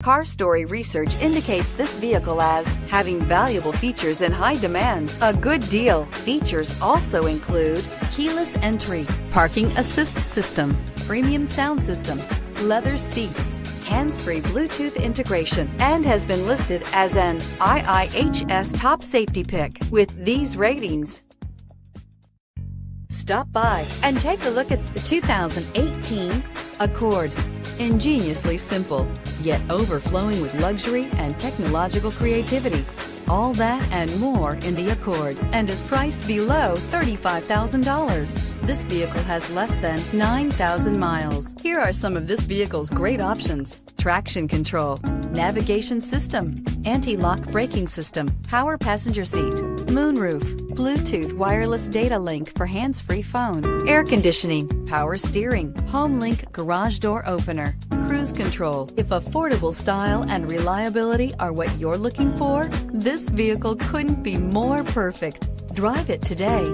Car Story research indicates this vehicle as having valuable features in high demand. A good deal. Features also include keyless entry, parking assist system, premium sound system, leather seats, hands-free Bluetooth integration, and has been listed as an IIHS top safety pick with these ratings. Stop by and take a look at the 2018 Accord. Ingeniously simple, yet overflowing with luxury and technological creativity. All that and more in the Accord, and is priced below $35,000. This vehicle has less than 9,000 miles. Here are some of this vehicle's great options: traction control, navigation system, anti-lock braking system, power passenger seat, moonroof, Bluetooth wireless data link for hands-free phone, air conditioning, power steering, home link garage door opener, cruise control. If affordable style and reliability are what you're looking for, this vehicle couldn't be more perfect. Drive it today.